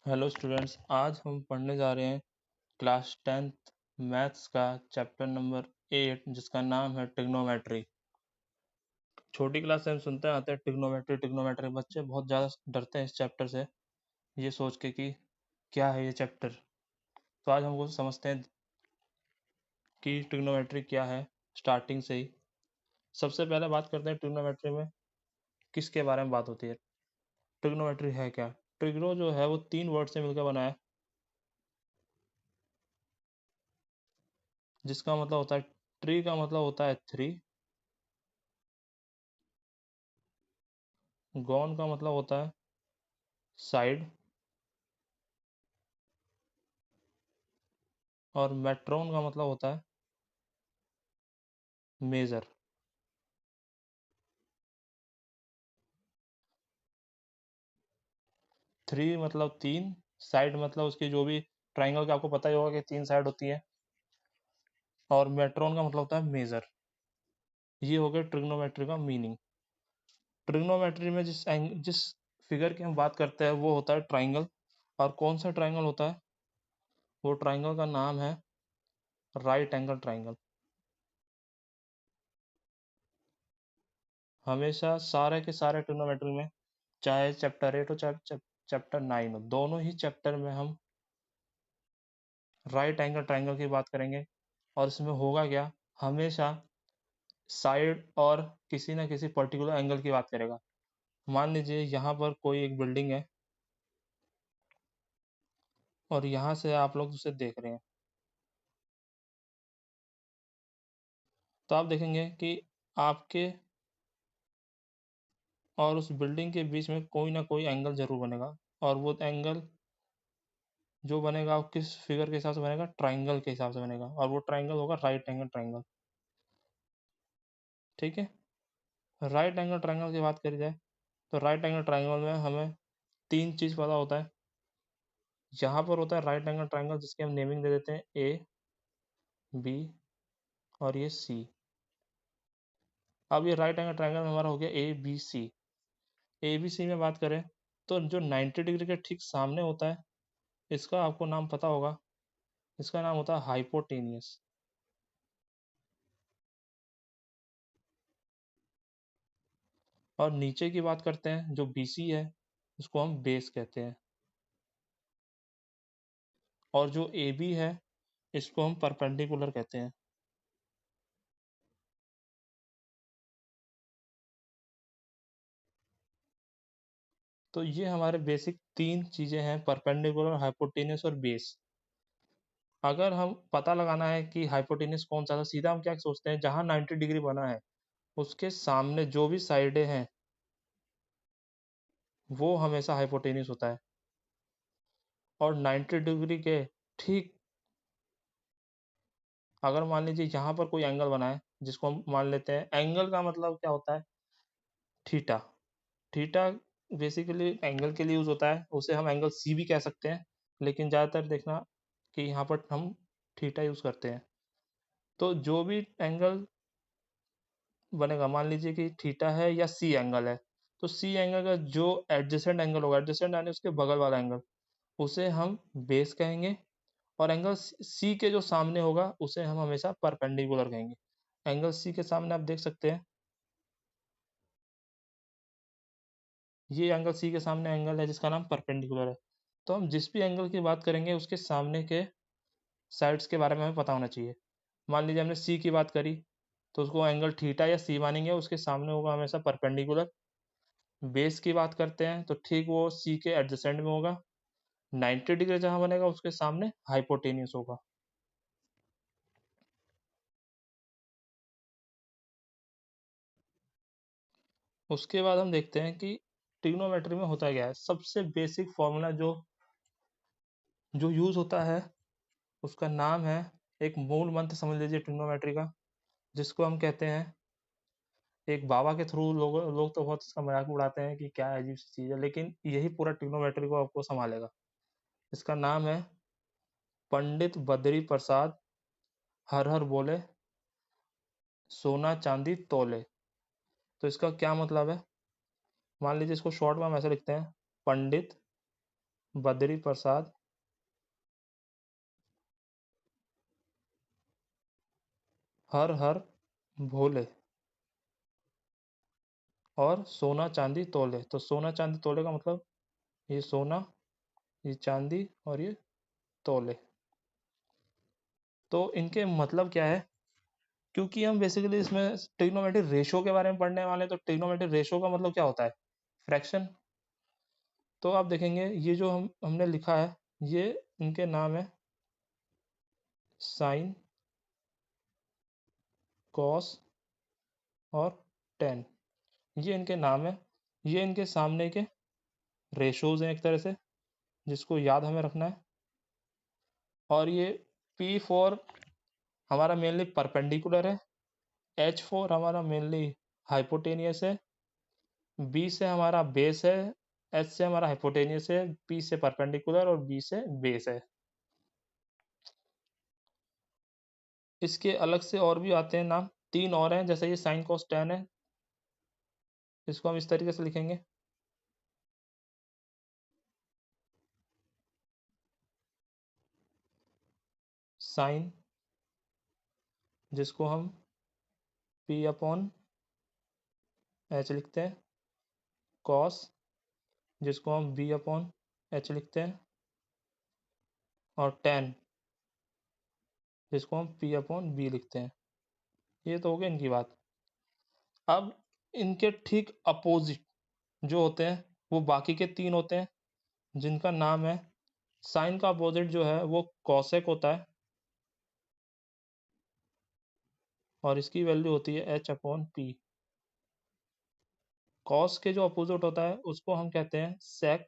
Hello students, आज हम पढ़ने जा रहे हैं क्लास 10th मैथ्स का चैप्टर नंबर 8 जिसका नाम है ट्रिग्नोमेट्री। छोटी क्लास से हम सुनते आते हैं ट्रिग्नोमेट्री ट्रिग्नोमेट्री। बच्चे बहुत ज़्यादा डरते हैं इस चैप्टर से, ये सोच के कि क्या है ये चैप्टर। तो आज हम वो समझते हैं कि ट्रिग्नोमेट्री क्या है स्टार्टिंग से ही। सबसे पहले बात करते हैं ट्रिग्नोमेट्री में किसके बारे में बात होती है। ट्रिग्नोमेट्री है क्या? ट्रिग्नो जो है वो 3 वर्ड से मिलकर बना है, जिसका मतलब होता है ट्री का मतलब होता है 3, गॉन का मतलब होता है साइड, और मेट्रोन का मतलब होता है मेजर। 3 मतलब 3, साइड मतलब उसकी जो भी ट्राइंगल का आपको पता ही होगा कि 3 साइड होती है, और मेट्रोन का मतलब होता है मेजर। ये हो गया ट्रिग्नोमेट्री का मीनिंग। ट्रिग्नोमेट्री में जिस फिगर की हम बात करते हैं वो होता है ट्राइंगल। और कौन सा ट्राइंगल होता है? वो ट्राइंगल का नाम है राइट एंगल ट्राइंगल। हमेशा सारे के सारे ट्रिग्नोमेट्री में, चाहे चैप्टर 8 हो चाहे चैप्टर 9 हो, दोनों ही चैप्टर में हम राइट एंगल ट्राइंगल की बात करेंगे। और इसमें होगा क्या, हमेशा साइड और किसी ना किसी पर्टिकुलर एंगल की बात करेगा। मान लीजिए यहाँ पर कोई एक बिल्डिंग है और यहाँ से आप लोग उसे देख रहे हैं, तो आप देखेंगे कि आपके और उस बिल्डिंग के बीच में कोई ना कोई एंगल जरूर बनेगा। और वो एंगल जो बनेगा वो किस फिगर के हिसाब से बनेगा? ट्राइंगल के हिसाब से बनेगा, और वो ट्राइंगल होगा राइट एंगल ट्राइंगल। ठीक है। राइट एंगल ट्राइंगल की बात करी जाए तो राइट एंगल ट्राइंगल में हमें 3 चीज़ पता होता है। यहाँ पर होता है राइट एंगल ट्राइंगल जिसकी हम नेमिंग दे देते हैं ए, बी और ये सी। अब ये राइट एंगल ट्राइंगल में हमारा हो गया A B C. A B C में बात करें तो जो 90 डिग्री के ठीक सामने होता है, इसका आपको नाम पता होगा, इसका नाम होता है हाइपोटेनियस। और नीचे की बात करते हैं, जो बी सी है उसको हम बेस कहते हैं। और जो ए बी है इसको हम परपेंडिकुलर कहते हैं। तो ये हमारे बेसिक 3 चीज़ें हैं, परपेंडिकुलर, हाइपोटेनियस और बेस। अगर हम पता लगाना है कि हाइपोटेनियस कौन सा था, सीधा हम क्या सोचते हैं, जहाँ 90 डिग्री बना है उसके सामने जो भी साइडें हैं वो हमेशा हाइपोटेन्यूस होता है। और 90 डिग्री के ठीक, अगर मान लीजिए यहाँ पर कोई एंगल बना है जिसको हम मान लेते हैं, एंगल का मतलब क्या होता है? थीटा। थीटा बेसिकली एंगल के लिए यूज होता है, उसे हम एंगल सी भी कह सकते हैं, लेकिन ज़्यादातर देखना कि यहाँ पर हम थीटा यूज करते हैं। तो जो भी एंगल बनेगा, मान लीजिए कि थीटा है या सी एंगल है, तो सी एंगल का जो एडजेसेंट एंगल होगा, एडजेसेंट यानी उसके बगल वाला एंगल, उसे हम बेस कहेंगे। और एंगल सी के जो सामने होगा उसे हम हमेशा परपेंडिकुलर कहेंगे। एंगल सी के सामने आप देख सकते हैं, ये एंगल सी के सामने एंगल है जिसका नाम परपेंडिकुलर है। तो हम जिस भी एंगल की बात करेंगे उसके सामने के साइड्स के बारे में हमें पता होना चाहिए। मान लीजिए हमने सी की बात करी तो उसको एंगल थीटा या सी मानेंगे, उसके सामने होगा हमेशा परपेंडिकुलर। बेस की बात करते हैं तो ठीक वो सी के एडजेसेंट में होगा। 90 डिग्री जहाँ बनेगा उसके सामने हाइपोटेन्यूस होगा। उसके बाद हम देखते हैं कि ट्रिग्नोमेट्री में होता क्या है। सबसे बेसिक फॉर्मूला जो जो यूज होता है उसका नाम है, एक मूल मंत्र समझ लीजिए ट्रिग्नोमेट्री का, जिसको हम कहते हैं, एक बाबा के थ्रू लोग लोग तो बहुत इसका मजाक उड़ाते हैं कि क्या अजीब सी चीज है, लेकिन यही पूरा ट्रिग्नोमेट्री को आपको संभालेगा। इसका नाम है पंडित बद्री प्रसाद हर हर बोले सोना चांदी तोले। तो इसका क्या मतलब है? मान लीजिए इसको शॉर्ट में हम ऐसे लिखते हैं, पंडित बद्री प्रसाद हर हर भोले और सोना चांदी तोले। तो सोना चांदी तोले का मतलब ये सोना, ये चांदी और ये तोले। तो इनके मतलब क्या है? क्योंकि हम बेसिकली इसमें ट्रिग्नोमेट्री रेशो के बारे में पढ़ने वाले हैं, तो ट्रिग्नोमेट्री रेशो का मतलब क्या होता है? फ्रैक्शन। तो आप देखेंगे ये जो हमने लिखा है, ये इनके नाम है साइन, कॉस और टेन। ये इनके नाम है, ये इनके सामने के रेशोज हैं एक तरह से, जिसको याद हमें रखना है। और ये पी फोर हमारा मेनली परपेंडिकुलर है, एच फोर हमारा मेनली हाइपोटेनियस है, बी से हमारा बेस है, एच से हमारा हाइपोटेनियस है, पी से परपेंडिकुलर और बी से बेस है। इसके अलग से और भी आते हैं नाम, तीन और हैं, जैसे ये साइन कॉस टेन है, इसको हम इस तरीके से लिखेंगे, साइन जिसको हम पी अपॉन एच लिखते हैं, कॉस जिसको हम बी अपॉन एच लिखते हैं, और टेन जिसको हम पी अपॉन बी लिखते हैं। ये तो हो गया इनकी बात। अब इनके ठीक अपोजिट जो होते हैं वो बाकी के तीन होते हैं, जिनका नाम है, साइन का अपोजिट जो है वो कॉसेक होता है, और इसकी वैल्यू होती है एच अपॉन पी। कॉस के जो अपोजिट होता है उसको हम कहते हैं सेक,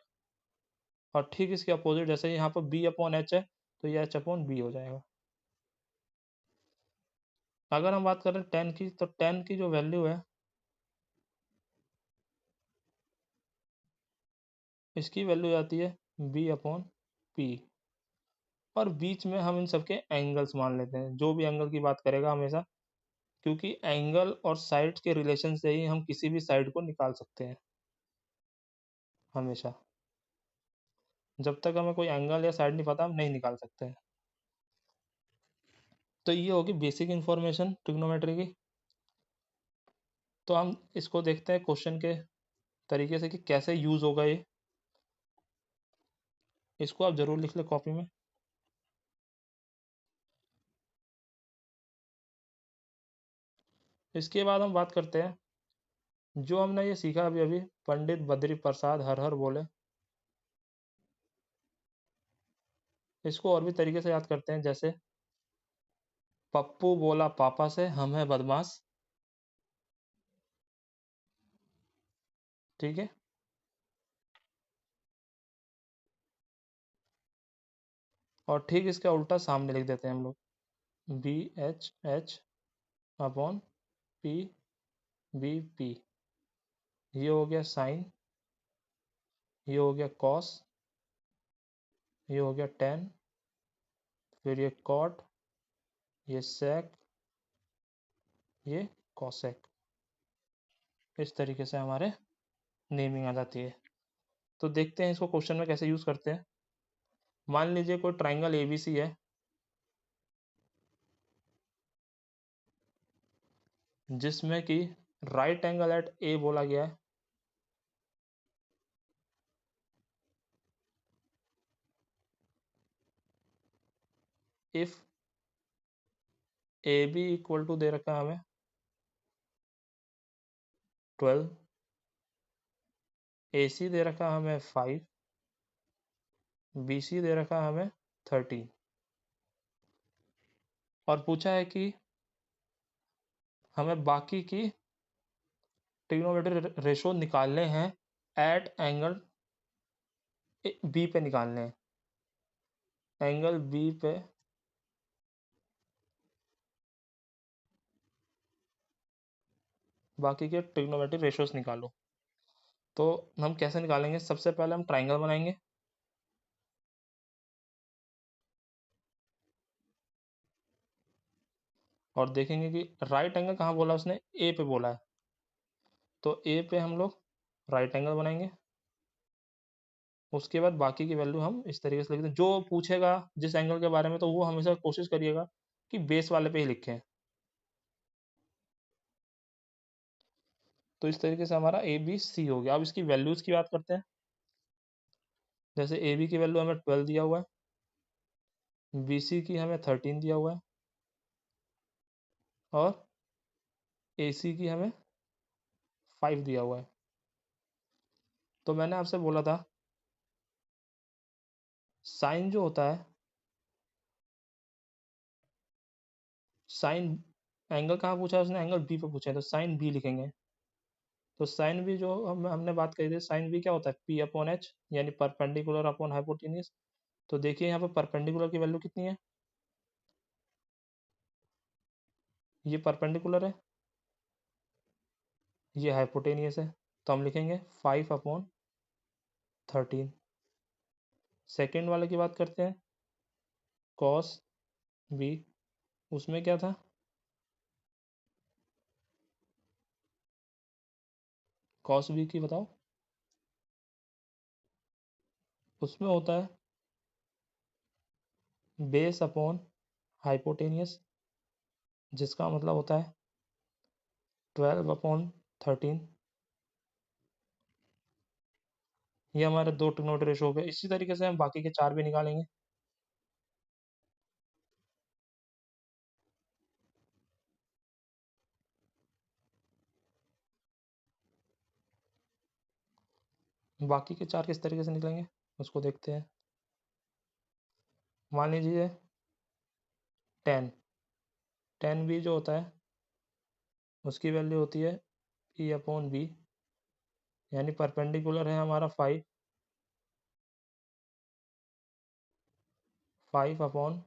और ठीक इसके अपोजिट, जैसे यहाँ पर बी अपॉन एच है तो ये एच अपॉन बी हो जाएगा। अगर हम बात करें टेन की, तो टेन की जो वैल्यू है, इसकी वैल्यू आती है बी अपॉन पी। और बीच में हम इन सबके एंगल्स मान लेते हैं, जो भी एंगल की बात करेगा हमेशा, क्योंकि एंगल और साइड के रिलेशन से ही हम किसी भी साइड को निकाल सकते हैं हमेशा। जब तक हमें कोई एंगल या साइड नहीं पता, हम नहीं निकाल सकते हैं। तो ये होगी बेसिक इंफॉर्मेशन ट्रिग्नोमेट्री की। तो हम इसको देखते हैं क्वेश्चन के तरीके से कि कैसे यूज होगा ये। इसको आप जरूर लिख ले कॉपी में। इसके बाद हम बात करते हैं, जो हमने ये सीखा अभी अभी, पंडित बद्री प्रसाद हर हर बोले, इसको और भी तरीके से याद करते हैं, जैसे पप्पू बोला पापा से हम है बदमाश। ठीक है। और ठीक इसका उल्टा सामने लिख देते हैं हम लोग, B H H upon P B P. ये हो गया साइन, ये हो गया कॉस, ये हो गया टेन, फिर ये कॉट, ये सेक, ये कॉसेक। इस तरीके से हमारे नेमिंग आ जाती है। तो देखते हैं इसको क्वेश्चन में कैसे यूज करते हैं। मान लीजिए कोई ट्राइंगल एबीसी है, जिसमें कि राइट एंगल एट ए बोला गया है, if A B equal to दे रखा है हमें 12, ए सी दे रखा है हमें 5, बी सी दे रखा है हमें 13, और पूछा है कि हमें बाकी की ट्रिग्नोमेट्री रेशो निकालने हैं एट एंगल बी पे निकालने हैं, एंगल बी पे बाकी के ट्रिग्नोमेट्री रेशोस निकालो। तो हम कैसे निकालेंगे? सबसे पहले हम ट्राइंगल बनाएंगे, और देखेंगे कि राइट एंगल कहाँ बोला उसने, ए पे बोला है, तो ए पे हम लोग राइट एंगल बनाएंगे। उसके बाद बाकी की वैल्यू हम इस तरीके से लिखते हैं। जो पूछेगा जिस एंगल के बारे में, तो वो हमेशा कोशिश करिएगा कि बेस वाले पे ही लिखें। तो इस तरीके से हमारा ए बी सी हो गया। अब इसकी वैल्यूज की बात करते हैं। जैसे ए बी की वैल्यू हमें 12 दिया हुआ है, बी सी की हमें 13 दिया हुआ है, और ए सी की हमें 5 दिया हुआ है। तो मैंने आपसे बोला था साइन जो होता है, साइन एंगल कहाँ पूछा है उसने, एंगल बी पे पूछा है, तो साइन बी लिखेंगे। तो साइन बी जो हमने बात करी थी, साइन बी क्या होता है, पी अपॉन एच, यानी परपेंडिकुलर अपॉन हाइपोटेन्यूज। तो देखिए यहाँ पर परपेंडिकुलर की वैल्यू कितनी है, ये परपेंडिकुलर है, ये हाइपोटेनियस है। तो हम लिखेंगे 5/13। सेकेंड वाले की बात करते हैं, कॉस बी, उसमें क्या था, कॉस बी की बताओ। उसमें होता है बेस अपॉन हाइपोटेनियस, जिसका मतलब होता है 12/13। ये हमारे दो ट्रिग्नोमेट्री रेशो हो गए। इसी तरीके से हम बाकी के चार भी निकालेंगे। बाकी के चार किस तरीके से निकलेंगे उसको देखते हैं। मान लीजिए 10, 10 बी जो होता है उसकी वैल्यू होती है पी अपॉन बी, यानी परपेंडिकुलर है हमारा 5/12।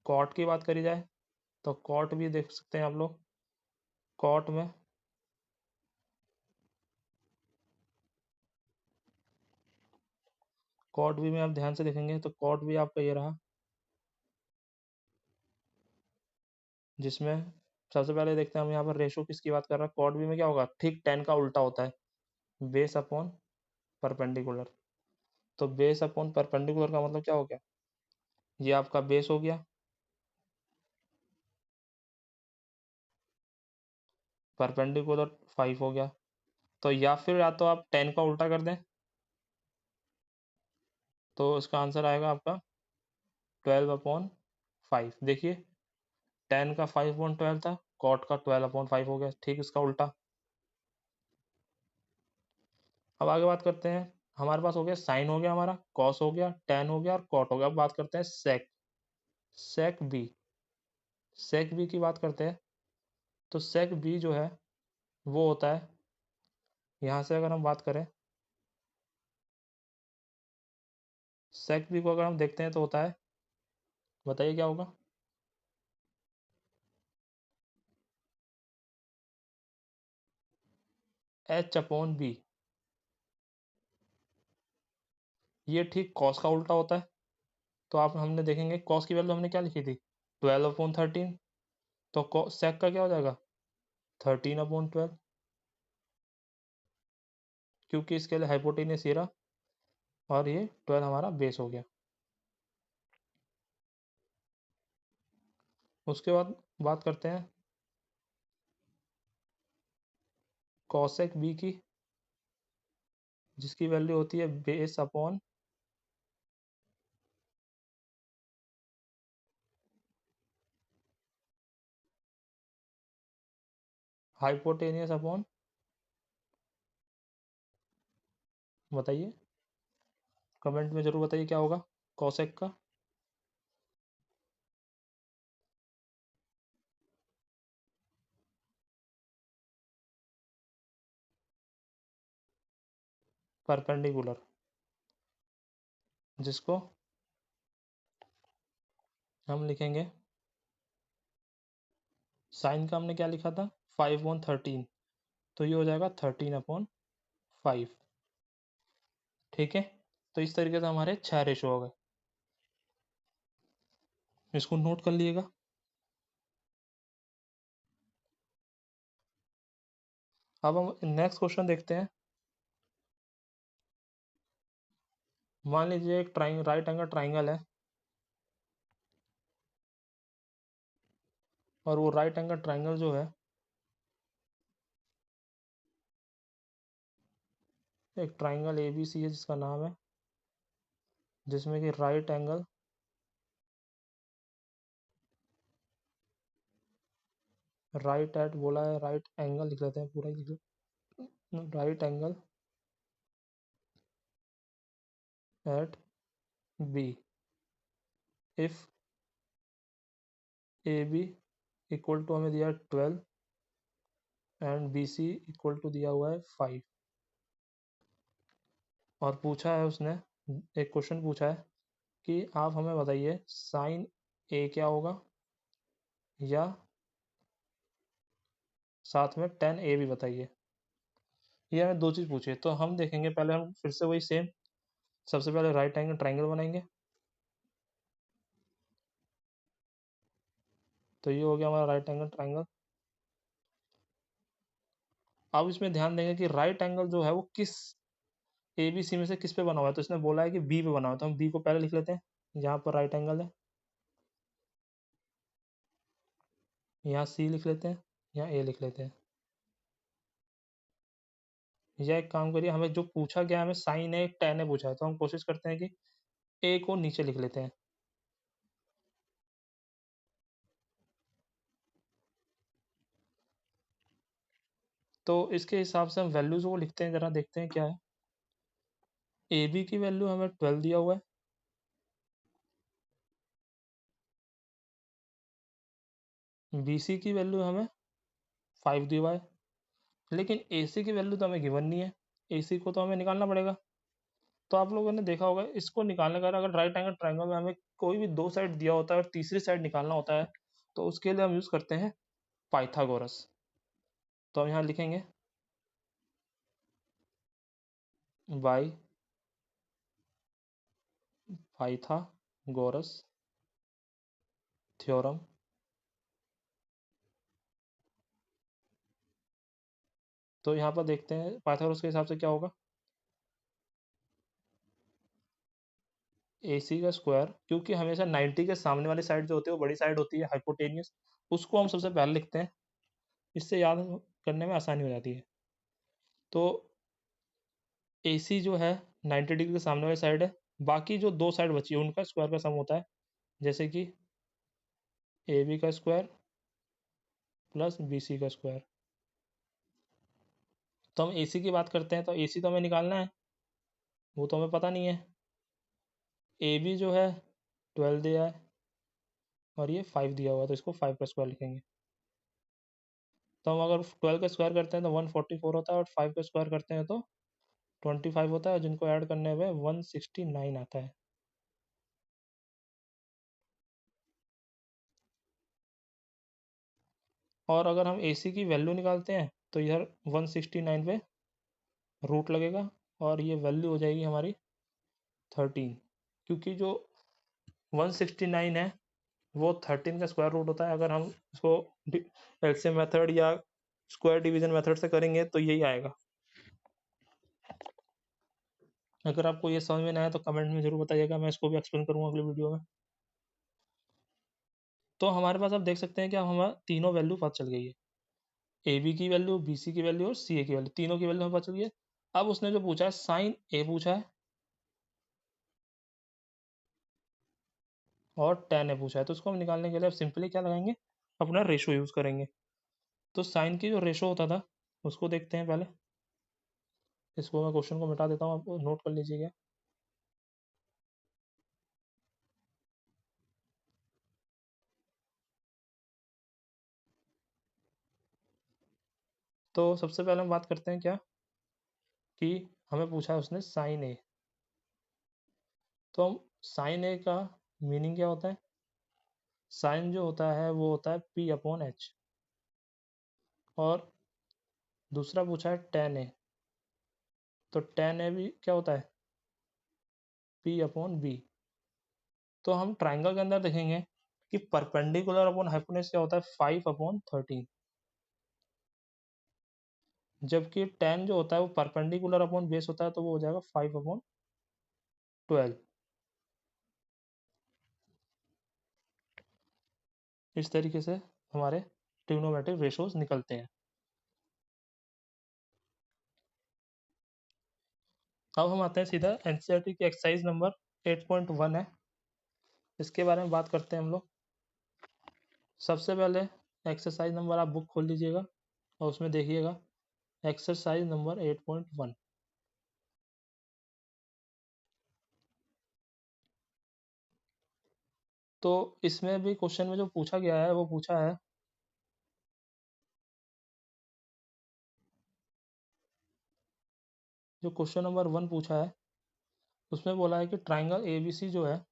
कॉट की बात करी जाए तो कॉट भी देख सकते हैं आप लोग। कॉट में कॉट भी में आप ध्यान से देखेंगे तो कॉट भी आपका ये रहा, जिसमें सबसे पहले देखते हैं हम यहाँ पर रेशो किसकी बात कर रहा है। कॉट भी में क्या होगा, ठीक 10 का उल्टा होता है, बेस अपॉन परपेंडिकुलर। तो बेस अपॉन परपेंडिकुलर का मतलब क्या हो गया, ये आपका बेस हो गया, परपेंडिकुलर 5 हो गया। तो या तो आप 10 का उल्टा कर दें, तो इसका आंसर आएगा आपका 12/5। देखिए 10 का 5/12 था, कॉट का 12/5 हो गया, ठीक इसका उल्टा। अब आगे बात करते हैं, हमारे पास हो गया साइन, हो गया हमारा कॉस, हो गया टेन, हो गया और कॉट हो गया। अब बात करते हैं सेक, सेक बी। सेक बी की बात करते हैं तो सेक बी जो है वो होता है, यहाँ से अगर हम बात करें सेक बी को अगर हम देखते हैं तो होता है, बताइए क्या होगा, H/B। ये ठीक कॉस का उल्टा होता है। तो आप हमने देखेंगे कॉस की वैल्यू हमने क्या लिखी थी, 12/13। तो सेक का क्या हो जाएगा, 13/12, क्योंकि इसके लिए हाइपोटेनियस ये रहा, और ये 12 हमारा बेस हो गया। उसके बाद बात करते हैं कॉसेक बी की, जिसकी वैल्यू होती है बेस अपॉन हाइपोटेनियस अपॉन, बताइए कमेंट में जरूर बताइए क्या होगा कॉसेक का। परपेंडिकुलर, जिसको हम लिखेंगे, साइन का हमने क्या लिखा था 5/13, तो ये हो जाएगा 13/5। ठीक है, तो इस तरीके से हमारे 6 रेशो हो गए, इसको नोट कर लिएगा। अब हम नेक्स्ट क्वेश्चन देखते हैं। मान लीजिए एक राइट एंगल ट्राइंगल है, और वो राइट एंगल ट्राइंगल जो है एक ट्राइंगल ABC है जिसका नाम है, जिसमें कि राइट एट बोला है, राइट एंगल लिख लेते हैं, पूरा ही लिख लेते, right angle at B if AB equal to हमें दिया है 12 एंड BC इक्वल टू दिया हुआ है 5। और पूछा है उसने, एक क्वेश्चन पूछा है कि आप हमें बताइए साइन A क्या होगा, या साथ में tan A भी बताइए। ये हमें दो चीज़ पूछी है, तो हम देखेंगे, पहले हम फिर से वही सेम, सबसे पहले राइट एंगल ट्राइंगल बनाएंगे। तो ये हो गया हमारा राइट एंगल ट्राइंगल। अब इसमें ध्यान देंगे कि राइट एंगल जो है वो किस ABC में से किस पे बना हुआ है, तो इसने बोला है कि B पे बना हुआ है, तो हम B को पहले लिख लेते हैं। यहाँ पर राइट एंगल है, यहाँ C लिख लेते हैं, यहाँ A लिख लेते हैं। या एक काम करिए, हमें जो पूछा गया, हमें साइन है tan है पूछा है, तो हम कोशिश करते हैं कि A को नीचे लिख लेते हैं। तो इसके हिसाब से हम वैल्यूज को लिखते हैं, जरा देखते हैं क्या है। AB की वैल्यू हमें 12 दिया हुआ है, BC की वैल्यू हमें 5 दिया हुआ है, लेकिन AC की वैल्यू तो हमें गिवन नहीं है, AC को तो हमें निकालना पड़ेगा। तो आप लोगों ने देखा होगा, इसको निकालने का अगर राइट एंगल ट्राइंगल में हमें कोई भी दो साइड दिया होता है और तीसरी साइड निकालना होता है, तो उसके लिए हम यूज करते हैं पाइथागोरस। तो हम यहाँ लिखेंगे बाई पाइथागोरस थ्योरम। तो यहाँ पर देखते हैं पाइथागोरस के हिसाब से क्या होगा। AC का स्क्वायर, क्योंकि हमेशा 90 के सामने वाली साइड जो होती है वो बड़ी साइड होती है, हाइपोटेनियस, उसको हम सबसे पहले लिखते हैं, इससे याद करने में आसानी हो जाती है। तो AC जो है 90 डिग्री के सामने वाली साइड है, बाकी जो दो साइड बची है उनका स्क्वायर का सम होता है, जैसे कि AB का स्क्वायर प्लस BC का स्क्वायर। तो हम AC की बात करते हैं, तो AC तो हमें निकालना है, वो तो हमें पता नहीं है। AB जो है 12 दिया है और ये 5 दिया हुआ है, तो इसको 5 का स्क्वायर लिखेंगे। तो हम अगर 12 का स्क्वायर करते हैं तो 144 होता है, और 5 का स्क्वायर करते हैं तो 25 होता है, जिनको ऐड करने में 169 आता है। और अगर हम AC की वैल्यू निकालते हैं तो इधर 169 पे रूट लगेगा, और ये वैल्यू हो जाएगी हमारी 13, क्योंकि जो 169 है वो 13 का स्क्वायर रूट होता है। अगर हम इसको एलसीएम मेथड या स्क्वायर डिवीजन मेथड से करेंगे तो यही आएगा। अगर आपको ये समझ में ना आया तो कमेंट में जरूर बताइएगा, मैं इसको भी एक्सप्लेन करूंगा अगले वीडियो में। तो हमारे पास आप देख सकते हैं कि अब हमारा तीनों वैल्यू पता चल गई है, AB की वैल्यू, BC की वैल्यू और CA की वैल्यू, तीनों की वैल्यू हमें पता चल गई है। अब उसने जो पूछा है साइन A पूछा है और tan A पूछा है, तो उसको हम निकालने के लिए अब सिंपली क्या लगाएंगे, अपना रेशो यूज करेंगे। तो साइन की जो रेशो होता था उसको देखते हैं पहले। इसको मैं क्वेश्चन को मिटा देता हूँ, आप नोट कर लीजिएगा। तो सबसे पहले हम बात करते हैं क्या, कि हमें पूछा है उसने साइन A। तो हम साइन A का मीनिंग क्या होता है, साइन जो होता है वो होता है P/H। और दूसरा पूछा है tan A, तो tan A भी क्या होता है, P/B। तो हम ट्राइंगल के अंदर देखेंगे कि परपेंडिकुलर अपॉन हाइपोटेन्यूज क्या होता है, 5/13। जबकि tan जो होता है वो परपेंडिकुलर अपॉन बेस होता है, तो वो हो जाएगा 5/12। इस तरीके से हमारे ट्रिग्नोमेट्रिक रेशोज निकलते हैं। अब हम आते हैं सीधा एनसीईआरटी की एक्सरसाइज नंबर 8.1 है, इसके बारे में बात करते हैं हम लोग। सबसे पहले एक्सरसाइज नंबर आप बुक खोल लीजिएगा और उसमें देखिएगा एक्सरसाइज नंबर 8.1। तो इसमें भी क्वेश्चन में जो पूछा गया है वो पूछा है जो क्वेश्चन नंबर 1 पूछा है उसमें बोला है कि ट्राइंगल एबीसी जो है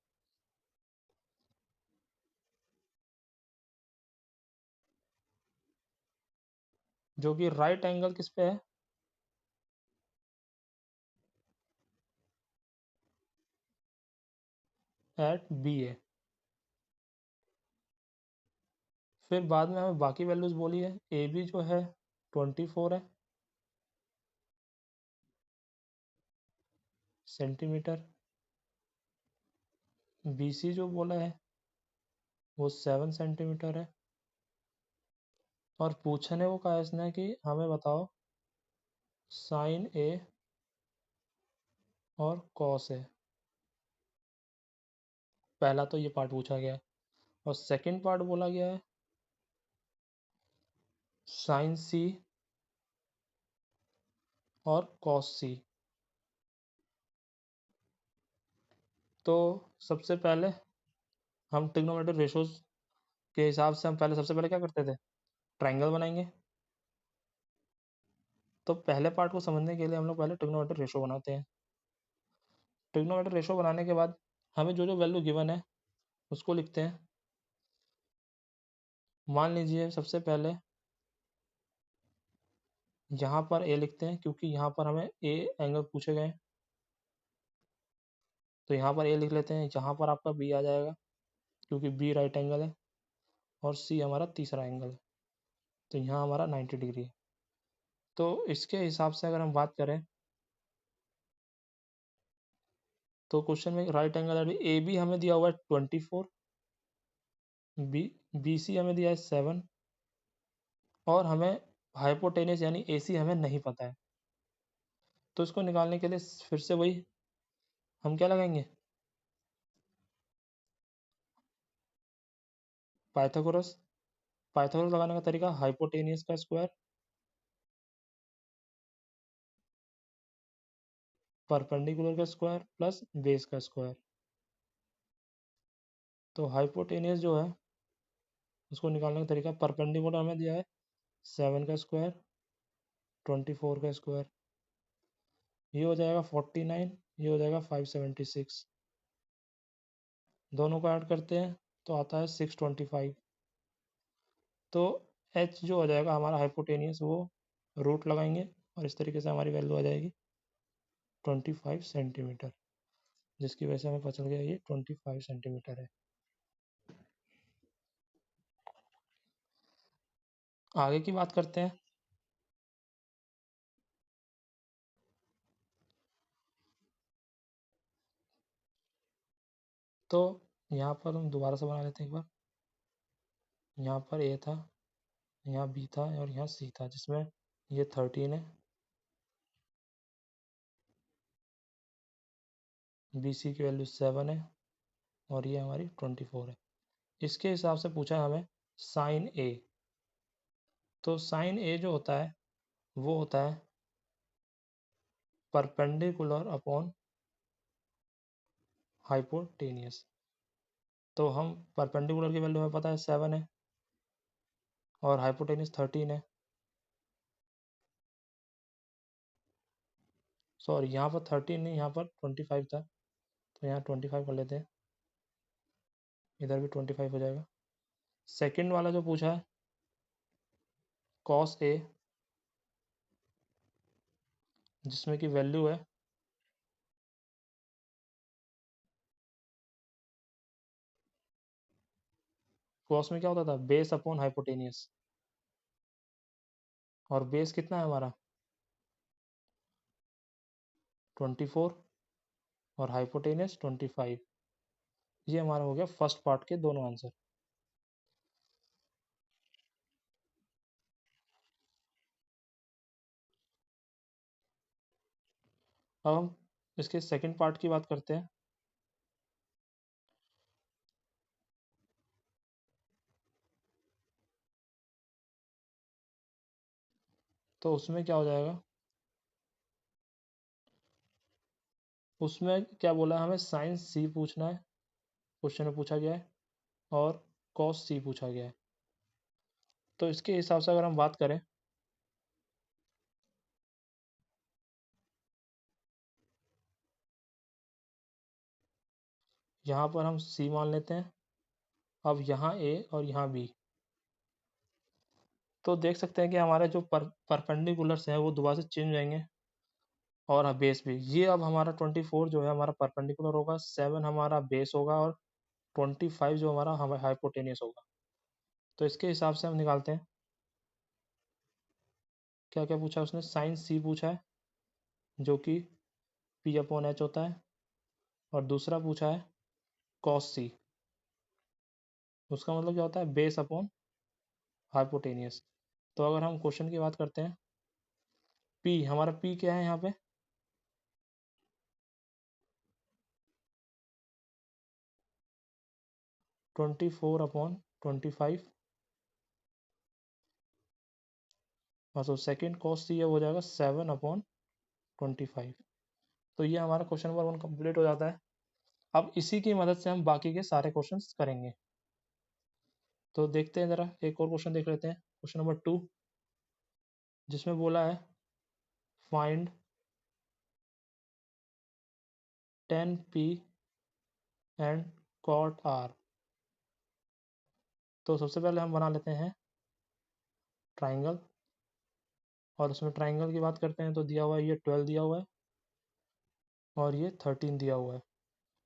जो कि राइट एंगल किस पे है, एट बी ए। फिर बाद में हमें बाकी वैल्यूज बोली है, ए बी जो है 24 है सेंटीमीटर, बी सी जो बोला है वो 7 सेंटीमीटर है, और पूछने को कहा है इसने कि हमें बताओ साइन ए और कॉस ए। पहला तो ये पार्ट पूछा गया है, और सेकंड पार्ट बोला गया है साइन सी और कॉस सी। तो सबसे पहले हम ट्रिग्नोमेट्रिक रेशोज के हिसाब से हम पहले सबसे पहले क्या करते थे, ट्राइंगल बनाएंगे। तो पहले पार्ट को समझने के लिए हम लोग पहले ट्रिग्नोमेट्रिक रेशो बनाते हैं। ट्रिग्नोमेट्रिक रेशो बनाने के बाद हमें जो जो वैल्यू गिवन है उसको लिखते हैं। मान लीजिए सबसे पहले यहाँ पर ए लिखते हैं, क्योंकि यहाँ पर हमें ए एंगल पूछे गए हैं, तो यहाँ पर ए लिख लेते हैं। यहाँ पर आपका बी आ जाएगा क्योंकि बी राइट एंगल है, और सी हमारा तीसरा एंगल है, तो यहाँ हमारा 90 डिग्री है। तो इसके हिसाब से अगर हम बात करें तो क्वेश्चन में राइट एंगल ए बी हमें दिया हुआ है 24, बी सी हमें दिया है 7, और हमें हाइपोटेनस यानी ए सी हमें नहीं पता है। तो इसको निकालने के लिए फिर से वही हम क्या लगाएंगे, पाइथागोरस। पाइथागोरस लगाने का तरीका हाइपोटेनियस का स्क्वायर परपेंडिकुलर का स्क्वायर प्लस बेस का स्क्वायर। तो हाइपोटेनियस जो है उसको निकालने का तरीका, परपेंडिकुलर हमें दिया है 7 का स्क्वायर 24 का स्क्वायर, ये हो जाएगा 49, ये हो जाएगा 576। दोनों को ऐड करते हैं तो आता है 625। तो एच जो हो जाएगा हमारा हाइपोटेनियस वो रूट लगाएंगे और इस तरीके से हमारी वैल्यू आ जाएगी 25 सेंटीमीटर, जिसकी वजह से हमें पता चल गया ये 25 सेंटीमीटर है। आगे की बात करते हैं। तो यहाँ पर हम दोबारा से बना लेते हैं एक बार। यहाँ पर ए था, यहाँ बी था और यहाँ सी था, जिसमें ये 13 है, बी सी की वैल्यू 7 है, और ये हमारी 24 है। इसके हिसाब से पूछा है हमें साइन ए। तो साइन ए जो होता है वो होता है परपेंडिकुलर अपॉन हाइपोटेनियस। तो हम परपेंडिकुलर की वैल्यू हमें पता है 7 है, और हाइपोटेनियस 13 है। सॉरी, यहाँ पर 13 नहीं, यहाँ पर 25 था, तो यहाँ 25 कर लेते हैं, इधर भी 25 हो जाएगा। सेकंड वाला जो पूछा है कॉस ए, जिसमें की वैल्यू है कॉस में क्या होता था, बेस अपॉन हाइपोटेनियस, और बेस कितना है हमारा 24 और हाइपोटेनियस 25। ये हमारा हो गया फर्स्ट पार्ट के दोनों आंसर। अब हम इसके सेकंड पार्ट की बात करते हैं। तो उसमें क्या हो जाएगा, उसमें क्या बोला है, हमें साइन सी पूछना है, क्वेश्चन में पूछा गया है, और कॉस सी पूछा गया है। तो इसके हिसाब से अगर हम बात करें, यहाँ पर हम सी मान लेते हैं। अब यहाँ ए और यहाँ बी, तो देख सकते हैं कि हमारे जो परपेंडिकुलर्स हैं वो दोबारा से चेंज हो जाएंगे, और बेस भी। ये अब हमारा 24 जो है हमारा परपेंडिकुलर होगा, 7 हमारा बेस होगा, और 25 जो हमारा हाइपोटेनियस होगा। तो इसके हिसाब से हम निकालते हैं। क्या क्या पूछा उसने, साइन सी पूछा है जो कि पी अपॉन एच होता है, और दूसरा पूछा है कॉस सी, उसका मतलब क्या होता है, बेस अपॉन हाइपोटेनियस। तो अगर हम क्वेश्चन की बात करते हैं, पी, हमारा पी क्या है यहाँ पे, 24/25, और तो सेकेंड कॉस सी हो जाएगा 7/25। तो ये हमारा क्वेश्चन नंबर 1 कंप्लीट हो जाता है। अब इसी की मदद से हम बाकी के सारे क्वेश्चंस करेंगे। तो देखते हैं ज़रा, एक और क्वेश्चन देख लेते हैं, क्वेश्चन नंबर 2, जिसमें बोला है find 10p and cot R. तो सबसे पहले हम बना लेते हैं ट्राइंगल, और उसमें ट्राइंगल की बात करते हैं तो दिया हुआ है ये 12 दिया हुआ है, और ये 13 दिया हुआ है।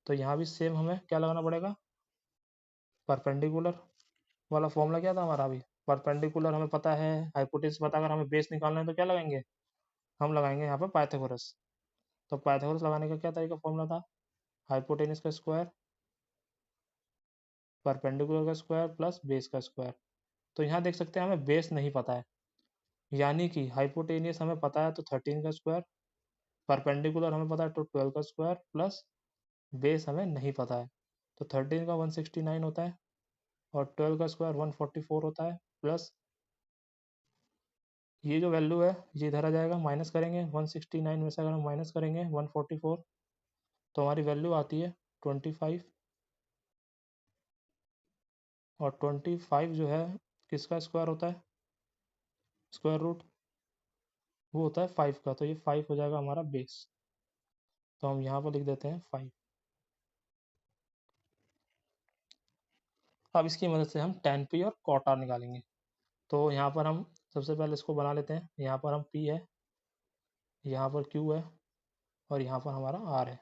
तो यहाँ भी सेम हमें क्या लगाना पड़ेगा, परपेंडिकुलर वाला फॉर्मूला क्या था हमारा अभी, परपेंडिकुलर हमें पता है, हाइपोटेनस पता, अगर हमें बेस निकालना है तो क्या लगाएंगे, हम लगाएंगे यहाँ पर पाइथागोरस। तो पाइथागोरस लगाने का क्या तरीका, फॉर्मूला था, हाइपोटेनस का स्क्वायर, परपेंडिकुलर का स्क्वायर प्लस बेस का स्क्वायर। तो यहाँ देख सकते हैं हमें बेस नहीं पता है, यानी कि हाइपोटेनियस हमें पता है तो 13 का स्क्वायर, परपेंडिकुलर हमें पता है तो 12 का स्क्वायर, प्लस बेस हमें नहीं पता है। तो 13 का 169 होता है, और 12 का स्क्वायर 144 होता है, प्लस ये जो वैल्यू है ये इधर आ जाएगा, माइनस करेंगे 169 में से, अगर हम माइनस करेंगे 144, तो हमारी वैल्यू आती है 25। और 25 जो है किसका स्क्वायर होता है, स्क्वायर रूट वो होता है 5 का, तो ये 5 हो जाएगा हमारा बेस। तो हम यहाँ पर लिख देते हैं 5। अब इसकी मदद से हम tan p और cot r निकालेंगे। तो यहाँ पर हम सबसे पहले इसको बना लेते हैं, यहाँ पर हम p है, यहाँ पर q है, और यहाँ पर हमारा r है।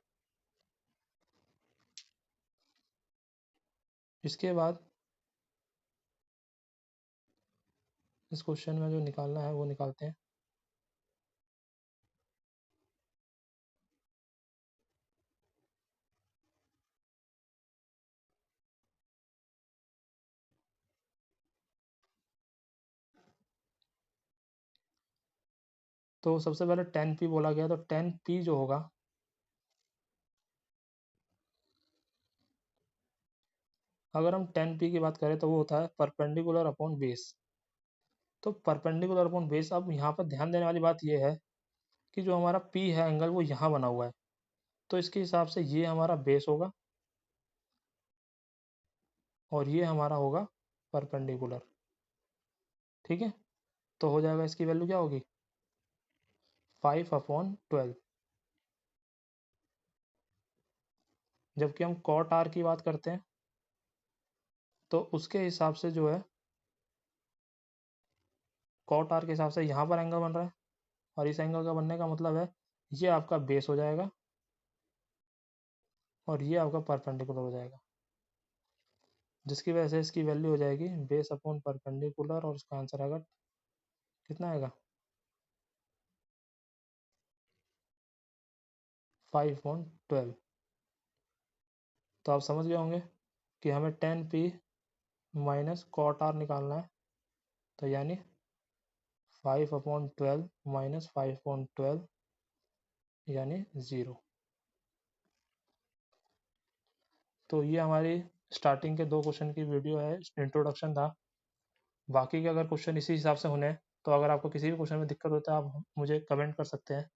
इसके बाद इस क्वेश्चन में जो निकालना है वो निकालते हैं। तो सबसे पहले tan p बोला गया, तो tan p जो होगा, अगर हम tan p की बात करें तो वो होता है परपेंडिकुलर अपॉन बेस। तो परपेंडिकुलर अपॉन बेस, अब यहाँ पर ध्यान देने वाली बात ये है कि जो हमारा p है एंगल वो यहाँ बना हुआ है, तो इसके हिसाब से ये हमारा बेस होगा, और ये हमारा होगा परपेंडिकुलर। ठीक है, तो हो जाएगा, इसकी वैल्यू क्या होगी, 5/12। जबकि हम कॉट आर की बात करते हैं तो उसके हिसाब से जो है, कॉट आर के हिसाब से यहाँ पर एंगल बन रहा है, और इस एंगल का बनने का मतलब है ये आपका बेस हो जाएगा, और ये आपका परपेंडिकुलर हो जाएगा, जिसकी वजह से इसकी वैल्यू हो जाएगी बेस अपॉन परपेंडिकुलर, और उसका आंसर आएगा, कितना आएगा, 5/12। तो आप समझ गए होंगे कि हमें tan p minus cot r निकालना है। तो यानी 5/12 माइनस 5/12 यानी 0। तो ये हमारी स्टार्टिंग के 2 क्वेश्चन की वीडियो है, इंट्रोडक्शन था। बाकी के अगर क्वेश्चन इसी हिसाब से होने हैं तो अगर आपको किसी भी क्वेश्चन में दिक्कत होता है आप मुझे कमेंट कर सकते हैं।